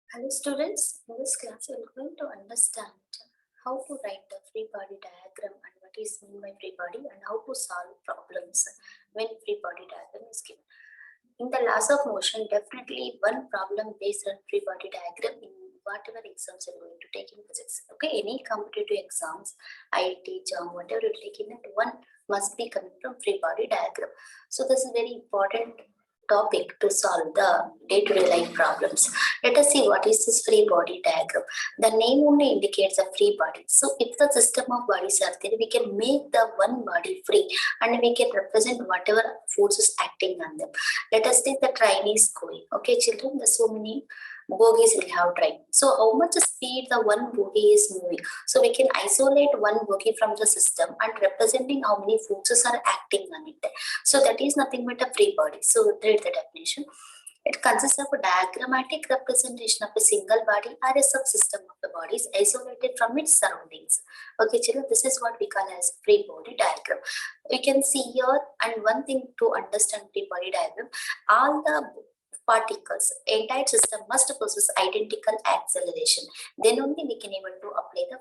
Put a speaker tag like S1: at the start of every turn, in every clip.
S1: Hello students, in this class we are going to understand how to write the free body diagram and what is meant by free body and how to solve problems when free body diagram is given. In the laws of motion, definitely one problem based on free body diagram in whatever exams you are going to take in physics. Okay, any competitive exams, IIT, JAM, whatever you take in it, one must be coming from free body diagram. So this is very important topic to solve the day-to-day life problems. Let us see what is this free body diagram. The name only indicates a free body. So if the system of bodies are there, we can make the one body free and we can represent whatever forces acting on them. Let us take the train is going. Okay, children, there's so many bogies will have train. So how much speed the one bogie is moving. So we can isolate one bogie from the system and representing how many forces are acting on it. So that is nothing but a free body. So read the definition. It consists of a diagrammatic representation of a single body or a subsystem of the bodies isolated from its surroundings. Okay, children, this is what we call as free body diagram. We can see here, and one thing to understand free body diagram, all the particles, entire system must possess identical acceleration. Then only we can able to apply the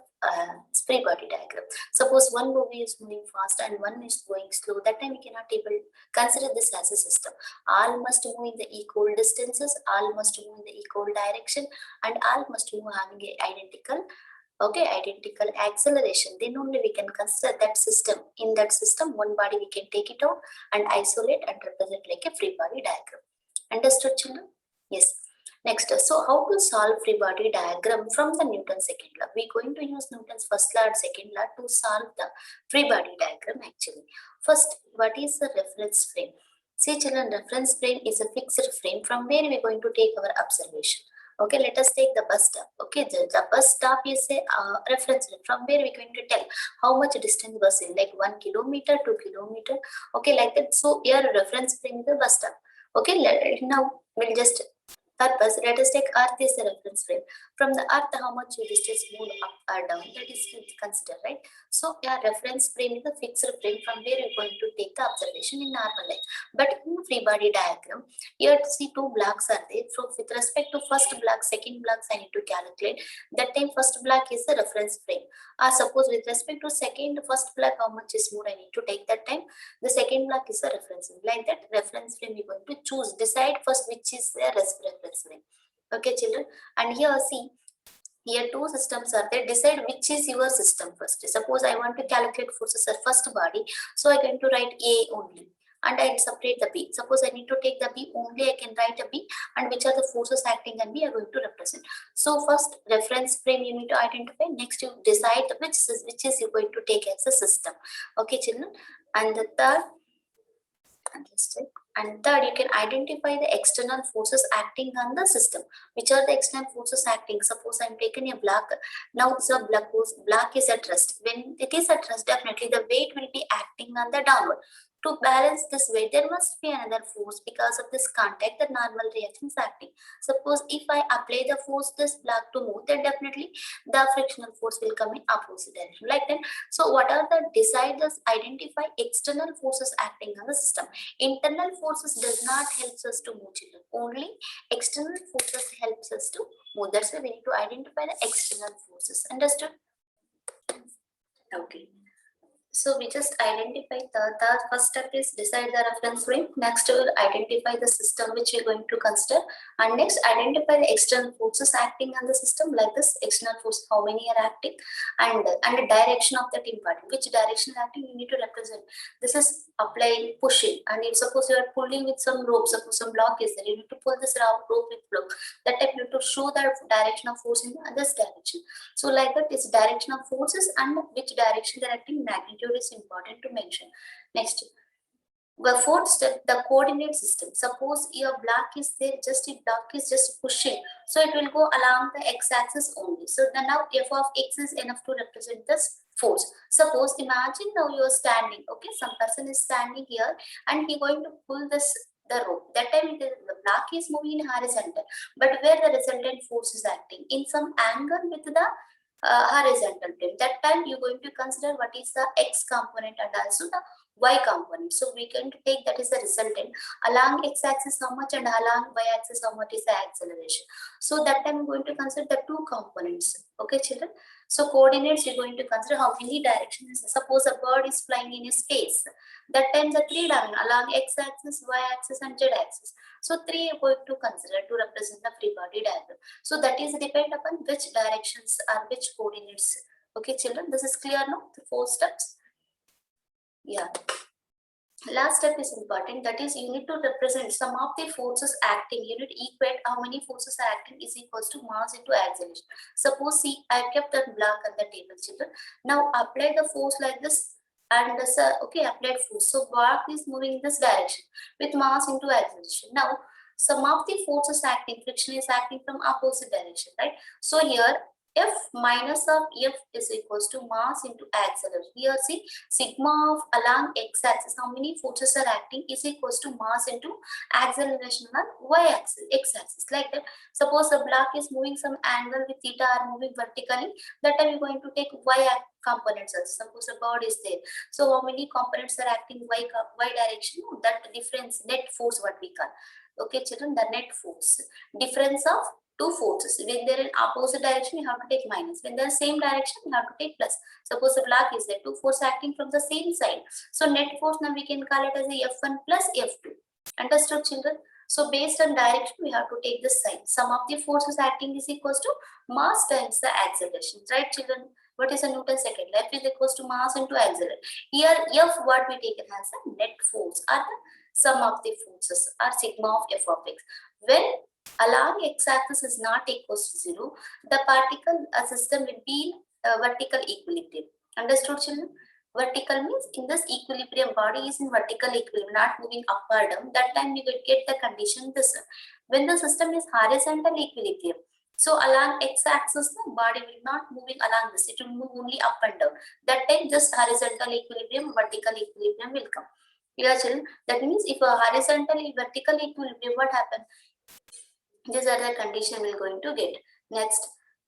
S1: free body diagram. Suppose one movie is moving fast and one is going slow, that time we cannot able consider this as a system. All must move in the equal distances, all must move in the equal direction, and all must move having a identical acceleration. Then only we can consider that system. In that system, one body we can take it out and isolate and represent like a free body diagram. Understood, children? Yes. Next, so how to solve free body diagram from the Newton's second law? We're going to use Newton's first law and second law to solve the free body diagram actually. First, what is the reference frame? See children, reference frame is a fixed frame from where we're going to take our observation. Okay, let us take the bus stop. Okay, the bus stop is a reference frame from where we're going to tell how much distance bus is, like 1 kilometer, 2 kilometer. Okay, like that. So here reference frame is the bus stop. Okay, now we'll just purpose. Let us take Earth as a reference frame. From the Earth, how much distance moved up or down, that is considered, right? So, a reference frame is a fixed frame from where you're going to take the observation in normal life. But in free body diagram, here see two blocks are there. So, with respect to first block, second blocks, I need to calculate. That time, first block is the reference frame. Suppose with respect to first block, how much is moved, I need to take that time. The second block is the reference frame. Like that, reference frame we're going to choose. Decide first which is the reference frame. Okay, children. And here see, here two systems are there. Decide which is your system first. Suppose I want to calculate forces at first body, so I'm going to write A only. And I'll separate the B. Suppose I need to take the B only, I can write a B, and which are the forces acting on B are going to represent. So first reference frame you need to identify. Next you decide which is you going to take as a system. Okay, children. And the third, and third, you can identify the external forces acting on the system. Which are the external forces acting? Suppose I'm taking a block. Now the block is at rest. When it is at rest, definitely the weight will be acting on the downward. To balance this weight, there must be another force. Because of this contact, the normal reaction is acting. Suppose if I apply the force this block to move, then definitely the frictional force will come in opposite direction. Like that. So what are the deciders? Identify external forces acting on the system. Internal forces does not help us to move, children. Only external forces helps us to move. That's why we need to identify the external forces. Understood? Okay. So we just identify the first step is decide the reference frame. Next we will identify the system which we are going to consider, and next identify the external forces acting on the system. Like this external force, how many are acting, and the direction of that impact, which direction acting you need to represent. This is apply pushing, and if suppose you are pulling with some rope, suppose some block is there, you need to pull this rope with block. That time you need to show the direction of force in this direction. So like that is direction of forces and which direction they're acting, magnitude is important to mention. Next, the fourth step, the coordinate system. Suppose your block is there, just a block is just pushing, so it will go along the x-axis only. So now f of x is enough to represent this force. Suppose imagine now you are standing. Okay, some person is standing here and he going to pull this the rope. That time the block is moving in horizontal, but where the resultant force is acting in some angle with the horizontal plane. That time you're going to consider what is the x component and also the y component. So we can take that is the resultant. Along x-axis how much and along y-axis how much is the acceleration. So that time we're going to consider the two components. Okay, children. So coordinates we're going to consider how many directions. Suppose a bird is flying in a space. That time the three dimensions along x-axis, y-axis, and z-axis. So three are going to consider to represent the free body diagram. So that is depend upon which directions or which coordinates. Okay, children, this is clear now. The 4 steps. Yeah. Last step is important, that is you need to represent some of the forces acting. You need to equate how many forces are acting is equals to mass into acceleration. Suppose see I kept that block on the table, children. Now apply the force like this and this okay, applied force. So block is moving in this direction with mass into acceleration. Now some of the forces acting, friction is acting from opposite direction, right? So here F minus of F is equals to mass into acceleration. Here see sigma of along x-axis, how many forces are acting is equals to mass into acceleration on y-axis, x-axis, like that. Suppose the block is moving some angle with theta or moving vertically, that time you're going to take y components also. Suppose a bird is there, so how many components are acting y direction? That difference, net force, what we call. Okay, children, the net force, difference of two forces. When they're in opposite direction, you have to take minus. When they're same direction, you have to take plus. Suppose the block is there, two forces acting from the same side. So net force now we can call it as a F1 plus F2. Understood, children? So based on direction, we have to take this sign. Sum of the forces acting is equals to mass times the acceleration. Right, children? What is a Newton second? F is equals to mass into acceleration. Here, F what we take it as a net force or the sum of the forces or sigma of F of x. When along x-axis is not equals to 0, the particle system will be in vertical equilibrium. Understood, children? Vertical means in this equilibrium, body is in vertical equilibrium, not moving up or down. That time we will get the condition this. When the system is horizontal equilibrium, so along x-axis, the body will not moving along this. It will move only up and down. That time just horizontal equilibrium, vertical equilibrium will come. Yeah, children. That means if a horizontally vertical equilibrium, what happens? These are the condition we're going to get. Next,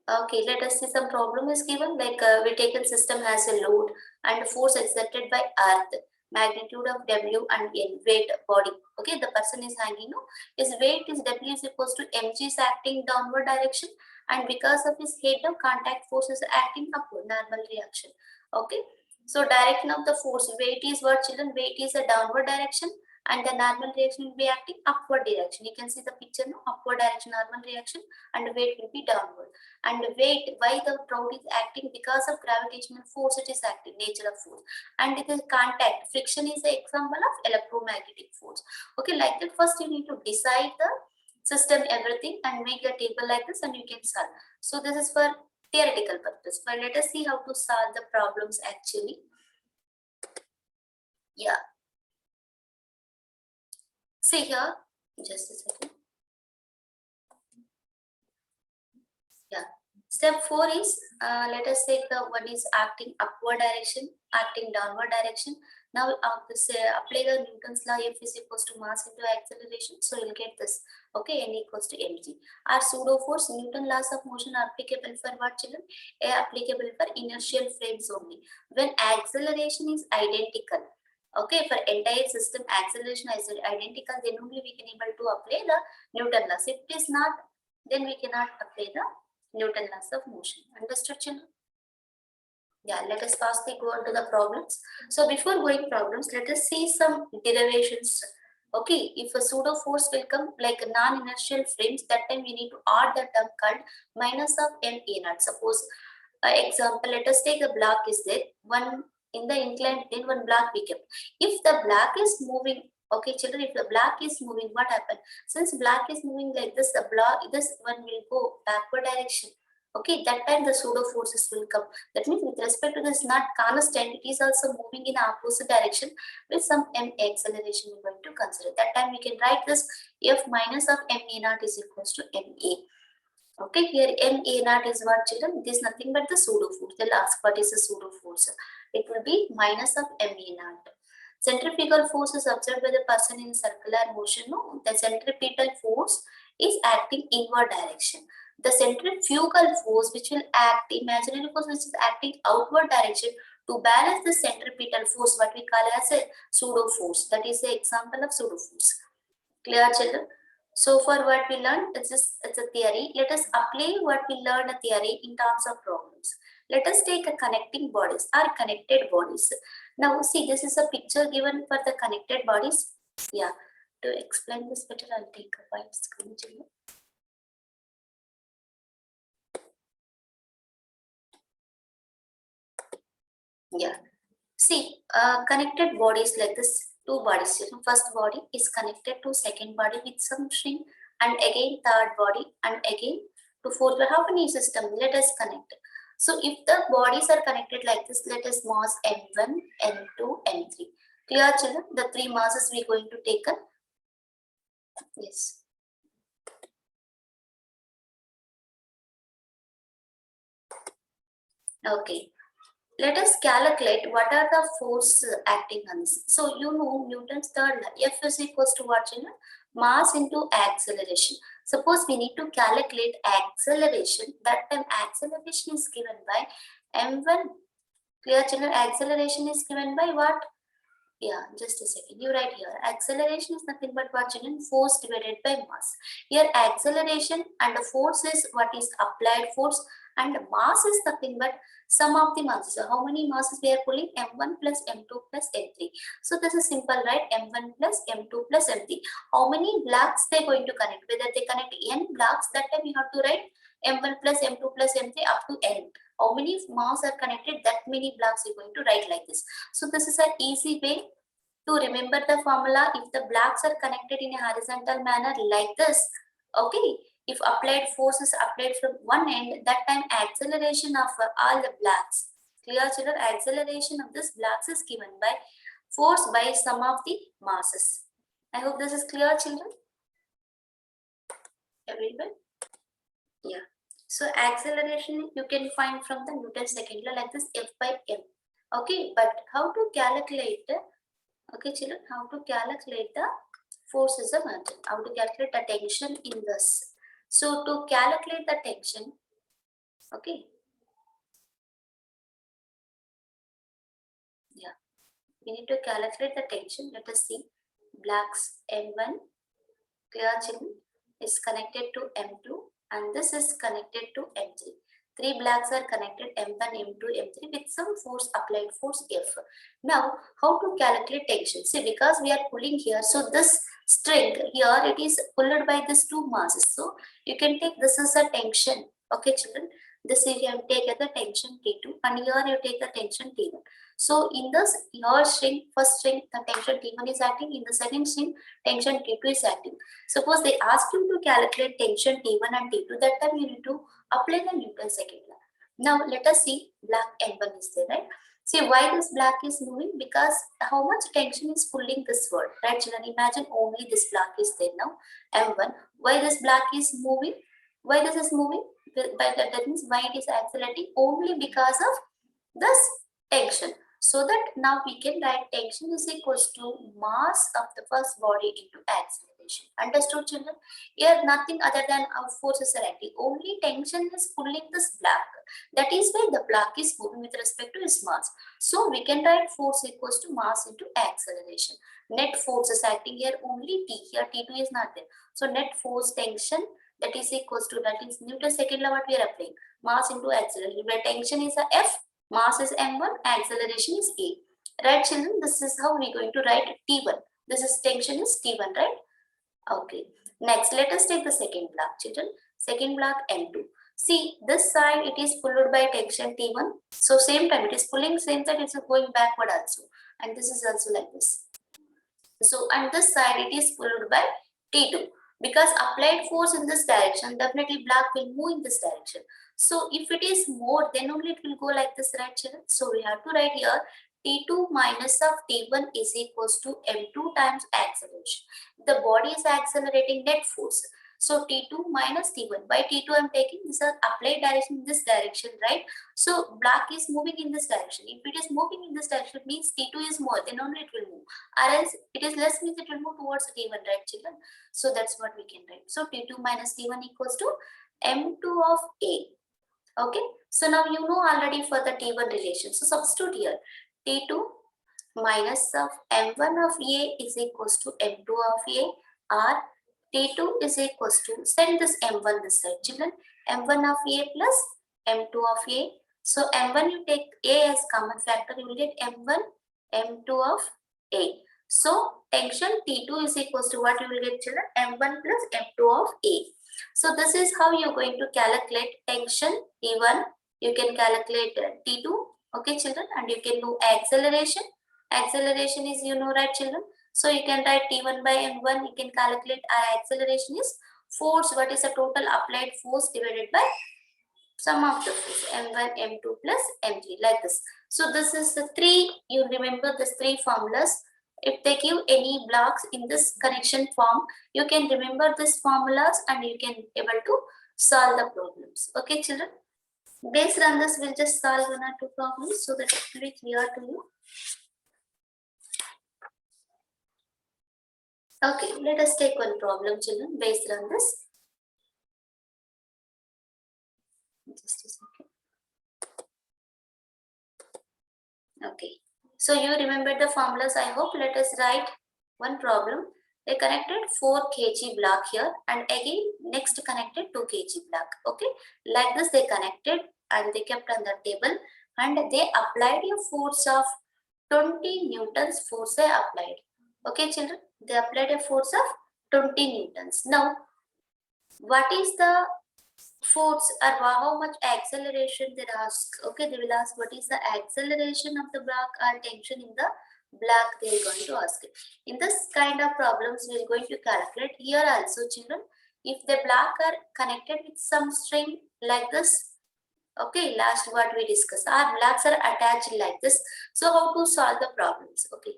S1: okay, let us see some problem is given, like we taken system has a load and force exerted by earth, magnitude of W and N, weight body. Okay, the person is hanging, no? His weight is W is equals to mg is acting downward direction, and because of his head of contact force is acting upward, normal reaction. Okay, so direction of the force, weight is what, children? Weight is a downward direction, and the normal reaction will be acting upward direction. You can see the picture, no? Upward direction normal reaction, and weight will be downward. And weight, why the crowd is acting? Because of gravitational force it is acting, nature of force. And it is contact, friction is an example of electromagnetic force. Okay, like that, first you need to decide the system, everything, and make a table like this and you can solve. So this is for theoretical purpose, but let us see how to solve the problems actually. Yeah, see here, just a second. Yeah. Step 4 is, let us say the one is acting upward direction, acting downward direction. Now apply the Newton's law, F is equals to mass into acceleration. So you'll get this. Okay, N equals to mg. Our pseudo force, Newton laws of motion are applicable for what, children? Applicable for inertial frames only. When acceleration is identical, okay, for entire system acceleration is identical, then only we can able to apply the Newton laws. If it is not, then we cannot apply the Newton laws of motion. Understood, children? Yeah, let us fastly go on to the problems. So before going problems, let us see some derivations. Okay, if a pseudo force will come like non-inertial frames, that time we need to add the term called minus of m a naught. Suppose example, let us take a block is there, one in the inclined plane, one block we kept. If the block is moving, okay, children, if the block is moving, what happened? Since block is moving like this, the block, this one will go backward direction. Okay, that time the pseudo forces will come. That means with respect to this not constant, it is also moving in opposite direction with some m acceleration we're going to consider. That time we can write this F minus of m a naught is equals to m a. Okay, here m a naught is what, children? It is nothing but the pseudo force. They'll ask what is the pseudo force. It will be minus of m a naught. Centrifugal force is observed by the person in circular motion. No, the centripetal force is acting inward direction. The centrifugal force which will act, imaginary force which is acting outward direction To balance the centripetal force, what we call as a pseudo force. That is the example of pseudo force. Clear, children? So for what we learned, it's a theory. Let us apply what we learned a theory in terms of problems. Let us take a connecting bodies or connected bodies. Now see, this is a picture given for the connected bodies. Yeah, to explain this better, I'll take a white screen, children. Yeah, see, connected bodies like this, two bodies. First body is connected to second body with some string, and again third body, and again to fourth body. How many system? Let us connect. So if the bodies are connected like this, let us mass M1, M2, M3. Clear, children? The three masses we are going to take. Yes. Okay. Let us calculate what are the forces acting on this. So you know Newton's third law, F is equals to what, children? Mass into acceleration. Suppose we need to calculate acceleration. That time acceleration is given by m1. Clear, children? Acceleration is given by what? Yeah, just a second. You write here. Acceleration is nothing but what, children? Force divided by mass. Here acceleration and the force is what is applied force, and mass is nothing but sum of the masses. So how many masses we are pulling? M1 plus M2 plus M3. So this is simple, right? M1 plus M2 plus M3. How many blocks they are going to connect? Whether they connect n blocks, that time you have to write M1 plus M2 plus M3 up to n. How many mass are connected? That many blocks you're going to write like this. So this is an easy way to remember the formula. If the blocks are connected in a horizontal manner like this, okay, if applied force is applied from one end, that time acceleration of all the blocks, clear, children? Acceleration of this blocks is given by force by sum of the masses. I hope this is clear, children. Everyone? Yeah. So acceleration you can find from the Newton's second law like this, F by m. Okay, but how to calculate? Okay, children, how to calculate the forces of mountain? How to calculate the tension in this? So to calculate the tension, okay, yeah, we need to calculate the tension. Let us see. Blocks M1, clear, children, is connected to M2, and this is connected to M3. Three blocks are connected, M1, M2, M3 with some force, applied force F. Now, how to calculate tension? See, because we are pulling here, so this string here, it is pulled by these two masses. So you can take this as a tension. Okay, children, this you can take as a tension T2, and here you take the tension T1. So in this your string, first string, the tension T1 is acting. In the second string, tension T2 is acting. Suppose they ask you to calculate tension T1 and T2, that time you need to apply the Newton's second law. Now let us see block M1 is there, right? See why this block is moving? Because how much tension is pulling this word, right, children? Imagine only this block is there now, M1. Why this block is moving? Why this is moving? That means why it is accelerating? Only because of this tension. So that now we can write tension is equals to mass of the first body into acceleration. Understood, children? Here nothing other than our forces are acting. Only tension is pulling this block. That is why the block is moving with respect to its mass. So we can write force equals to mass into acceleration. Net force is acting here only T. Here T2 is not there. So net force tension, that is equals to, that is Newton's second law what we are applying. Mass into acceleration. Where tension is a F, mass is m1, acceleration is a. Right, children? This is how we are going to write T1. This is tension is T1, right? Okay. Next, let us take the second block, children. Second block M2. See, this side it is pulled by tension T1. So same time it is pulling, same time it is going backward also. And this is also like this. So and this side it is pulled by T2. Because applied force in this direction, definitely block will move in this direction. So if it is more, then only it will go like this, right, children? So we have to write here T2 minus of T1 is equals to M2 times acceleration. The body is accelerating net force. So T2 minus T1. By T2 I am taking this applied direction in this direction, right? So block is moving in this direction. If it is moving in this direction, it means T2 is more, then only it will move. Or else it is less, means it will move towards T1, right, children? So that's what we can write. So T2 minus T1 equals to M2 of A. Okay, so now you know already for the T1 relation. So substitute here. T2 minus of M1 of A is equals to M2 of A, or T2 is equals to, send this M1 this side, children. M1 of A plus M2 of A. So M1 you take A as common factor, you will get M1, M2 of A. So tension T2 is equals to what you will get, children? M1 plus M2 of A. So this is how you're going to calculate tension T1. You can calculate T2, okay children, and you can do acceleration. Acceleration is, you know, right children? So you can write T1 by M1, you can calculate our acceleration is force, what is the total applied force divided by sum of the force, M1, M2 plus M3, like this. So this is the three, you remember this three formulas. If they give any blocks in this connection form, you can remember these formulas and you can able to solve the problems. Okay children? Based on this, we'll just solve one or two problems so that it will be clear to you. Okay, let us take one problem, children, based on this. Just a second. Okay, so you remember the formulas, I hope. Let us write one problem. They connected 4 kg block here, and again next connected 2 kg block. Okay, like this they connected and they kept on the table, and they applied a force of 20 newtons force they applied. Okay children, they applied a force of 20 newtons. Now what is the force or how much acceleration they ask? Okay, they will ask what is the acceleration of the block or tension in the block, they are going to ask. In this kind of problems we are going to calculate here also children. If the block are connected with some string like this, okay, last what we discussed, our blocks are attached like this. So how to solve the problems? Okay,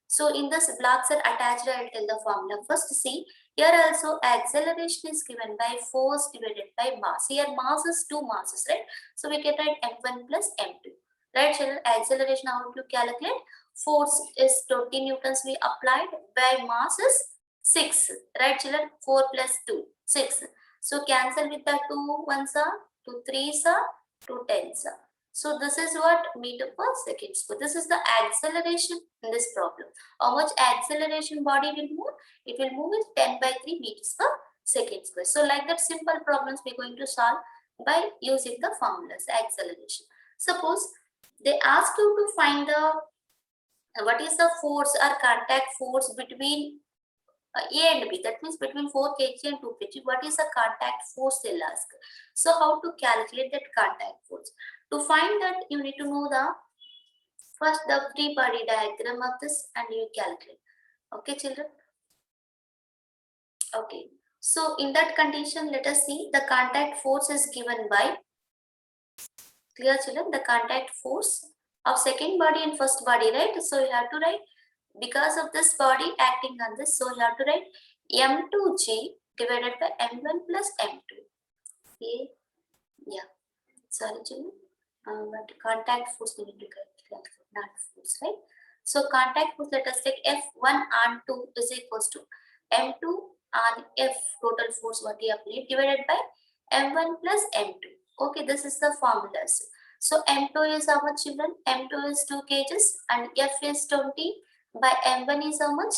S1: so in this blocks are attached, I'll tell the formula. First see, here also acceleration is given by force divided by mass. Here mass is 2 masses, right? So we can write M1 plus M2. Right children, acceleration how to calculate? Force is 20 newtons we applied, by mass is 6. Right children, 4 plus 2, 6. So cancel with the 2 ones are, 2 3s are, 2 10s are. So this is what meter per second square. This is the acceleration in this problem. How much acceleration body will move? It will move with 10 by 3 meters per second square. So like that simple problems we're going to solve by using the formulas, acceleration. Suppose they ask you to find the what is the force or contact force between A and B, that means between 4 kg and 2 kg, what is the contact force they'll ask. So how to calculate that contact force? To find that you need to know the first the free body diagram of this and you calculate. Okay children? Okay, so in that condition let us see the contact force is given by, clear children, the contact force of second body and first body, right? So you have to write, because of this body acting on this, so you have to write M2G divided by M1 plus M2. Okay, yeah, sorry children, but contact force we need to calculate, not force, right? So contact force, let us take F1 on 2 is equals to M2 on F, total force what we applied, divided by M1 plus M2. Okay, this is the formulas. So M2 is how much children? M2 is 2 kgs and F is 20 by M1 is how much?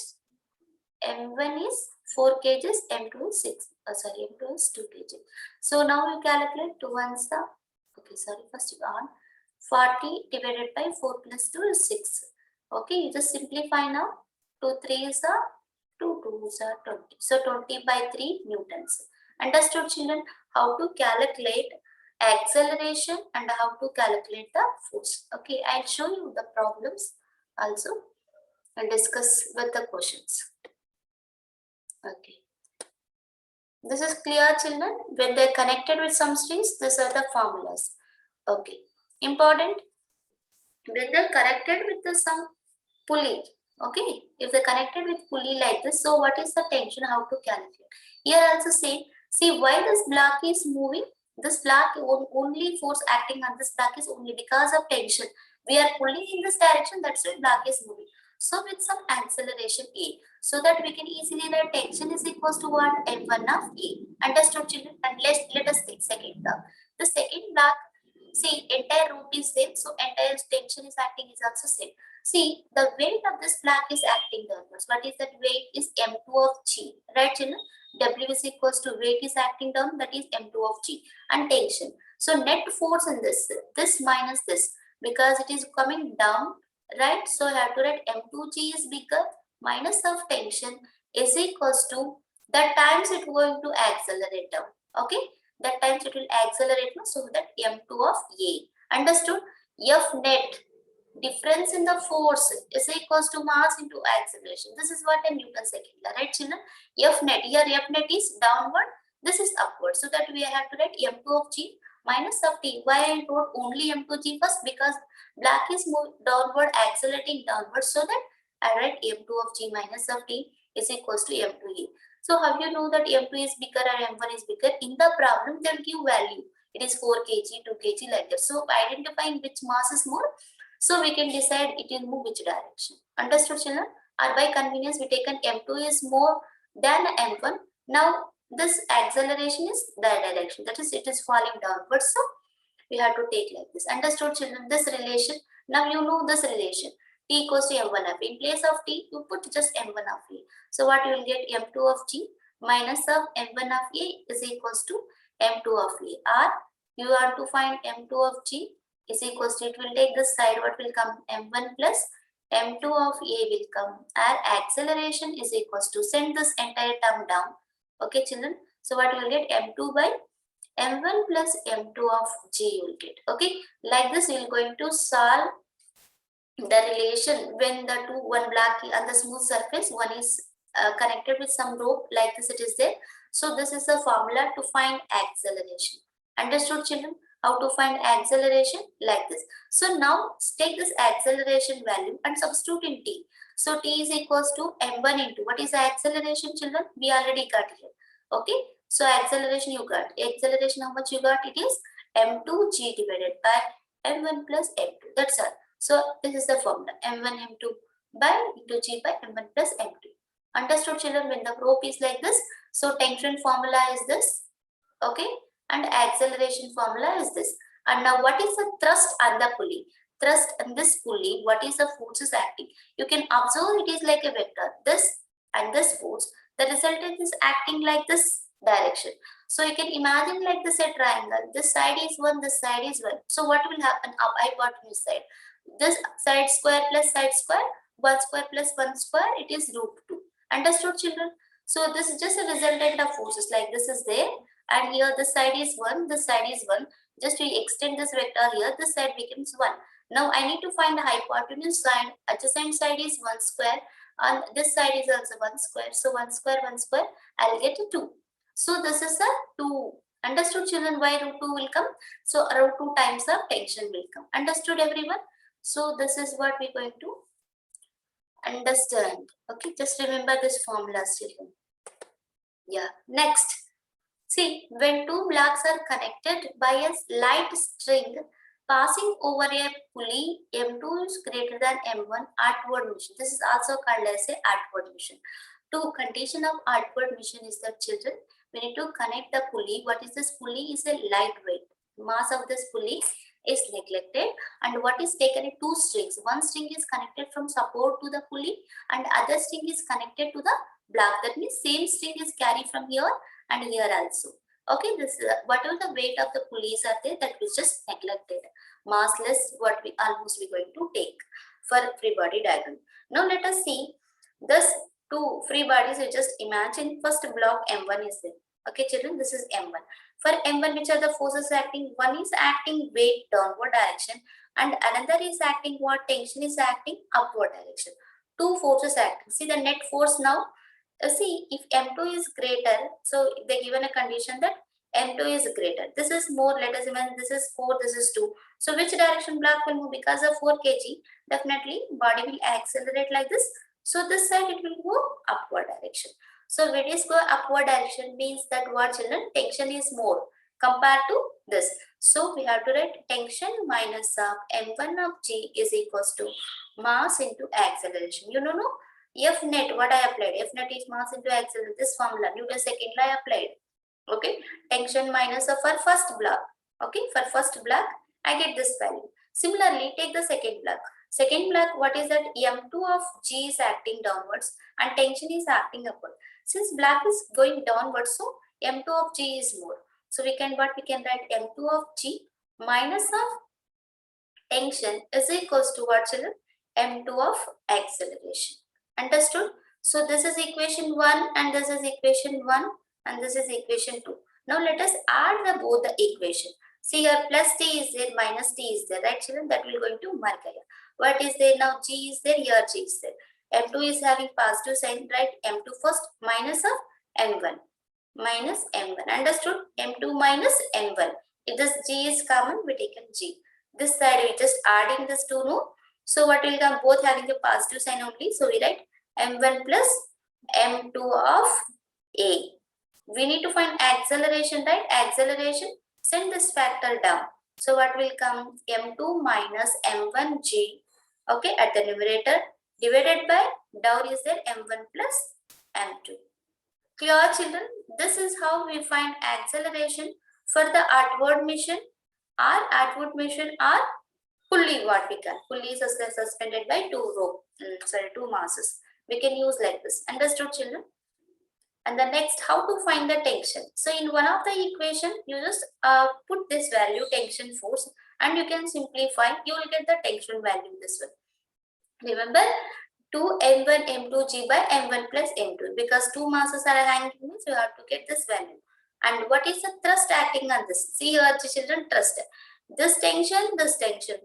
S1: M1 is 4 kgs, M2 is 6. M2 is 2 kg. So now we calculate 2 ones the, okay, sorry, first on 40 divided by 4 plus 2 is 6. Okay, you just simplify now. 2 3 is 2 2s are 20. So 20 by 3 newtons. Understood children how to calculate acceleration and how to calculate the force. Okay, I'll show you the problems also and discuss with the questions. Okay, this is clear children. When they're connected with some strings, these are the formulas. Okay, important, when they're connected with some pulley, okay, if they're connected with pulley like this, so what is the tension, how to calculate? Here also say, see why this block is moving, this block only force acting on this block is only because of tension. We are pulling in this direction, that's why block is moving. So with some acceleration A, so that we can easily write tension is equals to what? M1 of A. Understood children? And let us take second term. The second block, see, entire root is same, so entire tension is acting is also same. See, the weight of this block is acting downwards. What is that weight? Is M2 of G, right children? W is equals to weight is acting down, that is M2 of G, and tension. So net force in this minus this, because it is coming down, right? So I have to write M2G is bigger, minus of tension is equals to that times it going to accelerate down. Okay, that times it will accelerate now, so that M2 of A. Understood? F net, difference in the force, is equals to mass into acceleration. This is what a Newton's second law, right children? F net, here F net is downward, this is upward, so that we have to write M2 of G minus of T. Why I wrote only M2G first? Because black is moving downward, accelerating downward, so that I write M2 of G minus of T is equals to M2E. So how you know that M2 is bigger and M1 is bigger? In the problem they'll give value. It is 4 kg, 2 kg like that. So identifying which mass is more, so we can decide it will move which direction. Understood children? Or by convenience we taken M2 is more than M1. Now this acceleration is that direction, that is it is falling downwards. So we have to take like this. Understood children? This relation, now you know this relation. T equals to M1 of A. In place of T, you put just M1 of A. So what you will get? M2 of G minus of M1 of A is equals to M2 of A. Or you are to find M2 of G is equals to, it will take this side, what will come? M1 plus M2 of A will come. Our acceleration is equals to, send this entire term down. Okay children? So what you will get? M2 by M1 plus M2 of G you will get. Okay, like this we are going to solve the relation when the one block on the smooth surface, one is connected with some rope like this, it is there. So this is the formula to find acceleration. Understood children? How to find acceleration? Like this. So now take this acceleration value and substitute in T. So T is equals to M1 into, what is the acceleration children? We already got here. Okay, so acceleration you got. Acceleration how much you got? It is M2G divided by M1 plus M2. That's all. So this is the formula, M1 M2 by into G by M1 plus M2. Understood children? When the rope is like this, so tension formula is this, okay, and acceleration formula is this. And now what is the thrust on the pulley? Thrust on this pulley, what is the force is acting? You can observe it is like a vector, this and this force. The resultant is acting like this direction. So you can imagine like this a triangle. This side is 1, this side is 1. So what will happen? Up hypotenuse side. This side square plus side square, 1 square plus 1 square, it is root 2. Understood children? So this is just a resultant of forces, like this is there, and here this side is 1, this side is 1. Just we extend this vector here, this side becomes 1. Now I need to find the hypotenuse side. Adjacent side is 1 square and this side is also 1 square. So 1 square, I'll get a 2. So this is a 2. Understood children why root 2 will come? So around 2 times of tension will come. Understood everyone? So this is what we're going to understand. Okay, just remember this formula children. Yeah, next. See, when two blocks are connected by a light string passing over a pulley, M2 is greater than M1, outward motion. This is also called as a outward motion. To condition of outward motion is that children, we need to connect the pulley. What is this pulley? Is a lightweight. Mass of this pulley is neglected, and what is taken in two strings. One string is connected from support to the pulley and other string is connected to the block. That means same string is carried from here and here also. Okay, this whatever the weight of the pulleys are there, that was just neglected. Massless, what we almost we going to take for free body diagram. Now let us see this two free bodies. You just imagine first block M1 is there. Okay children, this is M1. For M1, which are the forces acting? One is acting weight downward direction and another is acting what? Tension is acting upward direction. Two forces acting. See the net force now. See, if M2 is greater, so they given a condition that M2 is greater. This is more, let us imagine this is 4, this is 2. So which direction block will move? Because of 4 kg, definitely body will accelerate like this. So this side it will go upward direction. So when it go upward direction means that what children? Tension is more compared to this. So we have to write tension minus of M1 of G is equals to mass into acceleration. You know, no? F net, what I applied? F net is mass into acceleration. This formula, Newton's second law I applied. Okay, tension minus of our first block. Okay, for first block, I get this value. Similarly, take the second block. Second block, what is that? M2 of G is acting downwards and tension is acting upward. Since block is going downwards, so M2 of G is more. So we can write M2 of G minus of tension is equals to what, children? M2 of acceleration. Understood? So this is equation 1 and this is equation 1 and this is equation 2. Now let us add both the equation. See here, plus t is there, minus t is there, right children? That will go into mark here. What is there now? G is there, here G is there. M2 is having positive sign, right? M2 first minus of M1. Minus M1. Understood? M2 minus M1. If this G is common, we taken G. This side we just adding this two, no? So what will come? Both having a positive sign only. So we write M1 plus M2 of A. We need to find acceleration, right? Acceleration, send this factor down. So what will come? M2 minus M1G, okay, at the numerator, divided by down is there M1 plus M2. Clear children? This is how we find acceleration for the outward motion or pulley, what we can. Pulley is suspended by two masses. We can use like this. Understood children? And the next, how to find the tension. So in one of the equation, you just put this value, tension force, and you can simplify. You will get the tension value this way. Remember, 2 M1 M2 G by M1 plus M2, because two masses are hanging, so you have to get this value. And what is the thrust acting on this? See here, children, thrust. This tension,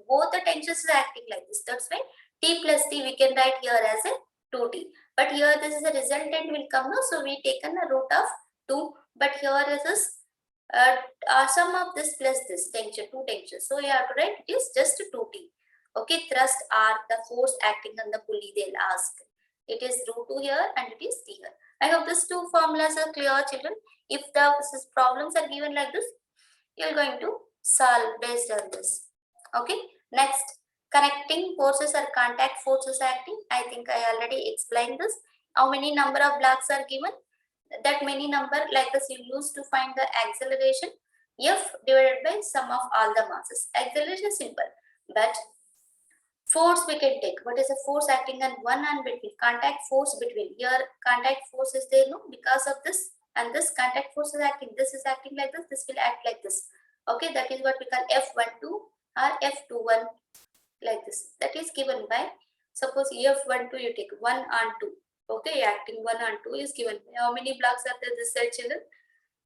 S1: both the tensions is acting like this. That's why T plus T we can write here as a 2T. But here this is a resultant will come now, so we taken the root of 2. But here is this sum of this plus this tension, two tensions. So you have to write it is just 2T. Okay, thrust are the force acting on the pulley, they'll ask. It is root 2 here and it is T here. I hope these two formulas are clear, children. If the problems are given like this, you're going to solve based on this. Okay, next, connecting forces or contact forces acting. I think I already explained this. How many number of blocks are given? That many number, like this you use to find the acceleration. F divided by sum of all the masses. Acceleration is simple, but force we can take. What is the force acting on one and between? Contact force between. Here contact force is there, no? Because of this and this contact force is acting. This is acting like this. This will act like this. Okay, that is what we call F12 or F21, like this. That is given by, suppose F12 you take 1 and 2. Okay, acting 1 and 2 is given. How many blocks are there this side, children?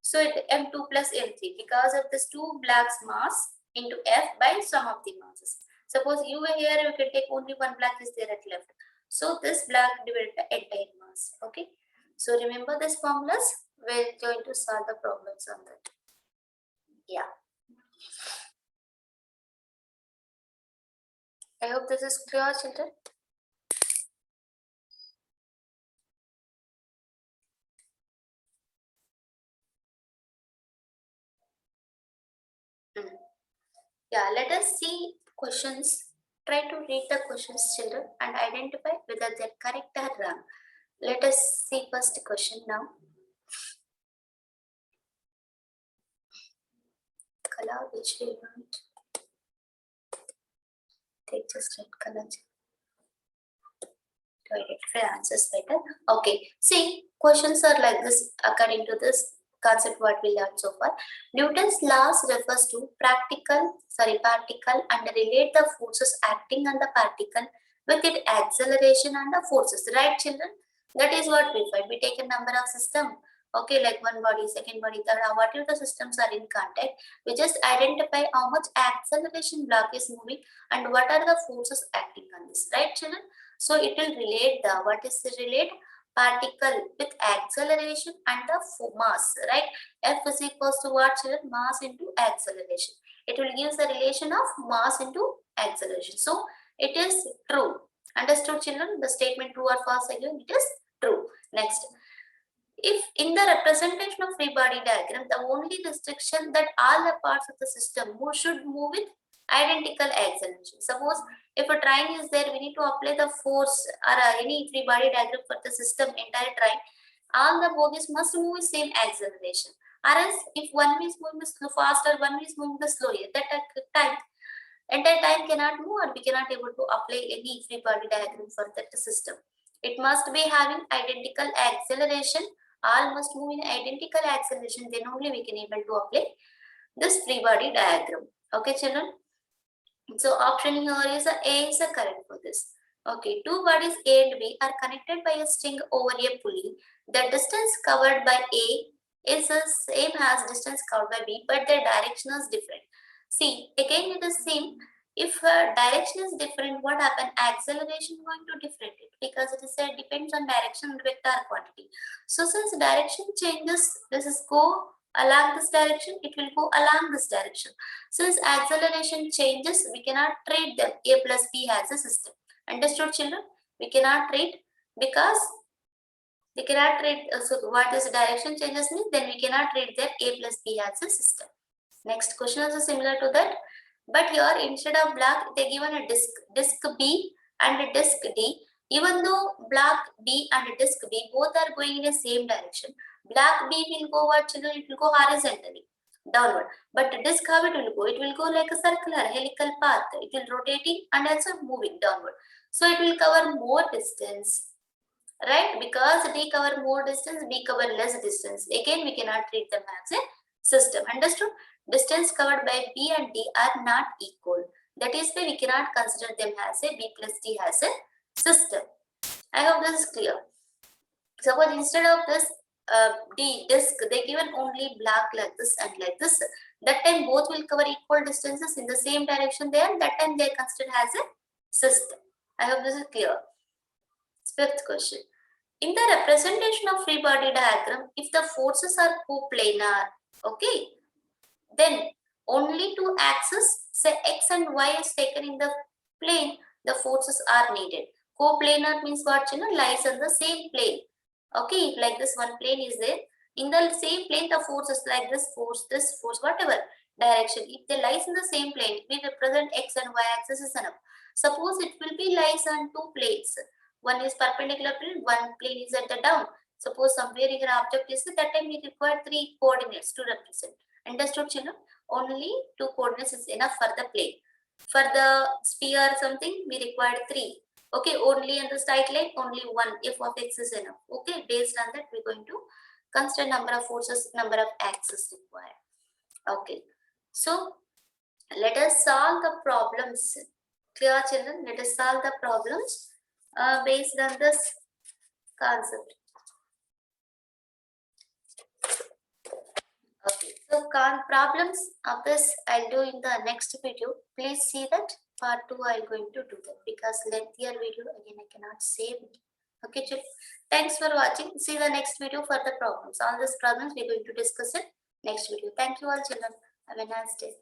S1: So it M2 plus M3, because of this two blocks mass into F by sum of the masses. Suppose you were here, you can take only one block is there at left. So this block divided by entire mass. Okay. So remember this formulas. We're going to solve the problems on that. Yeah. I hope this is clear, children. Yeah, let us see questions. Try to read the questions, children, and identify whether they're correct or wrong. Let us see first question now. Color which we want. Take just red color. To identify answers better. Okay, see, questions are like this according to this concept what we learned so far. Newton's laws refers to particle and relate the forces acting on the particle with its acceleration and the forces. Right, children? That is what we find. We take a number of system. Okay, like one body, second body, third. Whatever the systems are in contact, we just identify how much acceleration block is moving and what are the forces acting on this. Right, children? So it will relate the, what is the relate? Particle with acceleration and the mass, right? F is equals to what, children? Mass into acceleration. It will give the relation of mass into acceleration. So it is true. Understood, children? The statement true or false again, it is true. Next, if in the representation of free body diagram, the only restriction that all the parts of the system should move with identical acceleration. Suppose if a train is there, we need to apply the force or any free body diagram for the system, entire train. All the bogies must move with same acceleration. Or else if one is moving slow faster, one is moving the slower, that time entire time cannot move, or we cannot able to apply any free body diagram for that system. It must be having identical acceleration, all must move in identical acceleration, then only we can able to apply this free body diagram. Okay children, so option here is A is correct for this. Okay, two bodies A and B are connected by a string over a pulley. The distance covered by A is the same as distance covered by B, but their direction is different. See, again it is same. If direction is different, what happen? Acceleration going to different it, because it is depends on direction and vector quantity. So since direction changes, this is go along this direction, it will go along this direction. Since acceleration changes, we cannot treat them A plus B as a system. Understood children? We cannot treat, because we cannot treat, so what is direction changes means, then we cannot treat that A plus B as a system. Next question is similar to that, but here instead of block they given a disk B and a disk D. Even though block B and disk B both are going in the same direction, block B will go what children? It will go horizontally downward, but disk how it will go? It will go like a circular helical path. It will rotating and also moving downward, so it will cover more distance, right? Because D cover more distance, B cover less distance. Again we cannot treat them as a system. Understood? Distance covered by B and D are not equal. That is why we cannot consider them as a B plus D as a system. I hope this is clear. Suppose instead of this D disk, they given only block like this and like this. That time both will cover equal distances in the same direction there. That time they are considered as a system. I hope this is clear. Fifth question. In the representation of free body diagram, if the forces are coplanar, okay, then only two axes, say x and y is taken in the plane, the forces are needed. Coplanar means what children? Lies on the same plane. Okay, like this one plane is there, in the same plane the forces like this force, whatever direction, if they lies in the same plane, we represent x and y axis is enough. Suppose it will be lies on two planes, one is perpendicular plane, one plane is at the down. Suppose somewhere your object is, that time we require three coordinates to represent. Understood children? Only two coordinates is enough for the plane. For the sphere something we require three. Okay, only on the straight line only one, f of x is enough. Okay, based on that we're going to consider number of forces, number of axes required. Okay, so let us solve the problems. Clear children? Let us solve the problems based on this concept. Okay, so problems of this I'll do in the next video. Please see that part 2 I'm going to do that, because lengthier video again I cannot save it. Okay children, thanks for watching. See the next video for the problems. All these problems we're going to discuss in next video. Thank you all children. Have a nice day.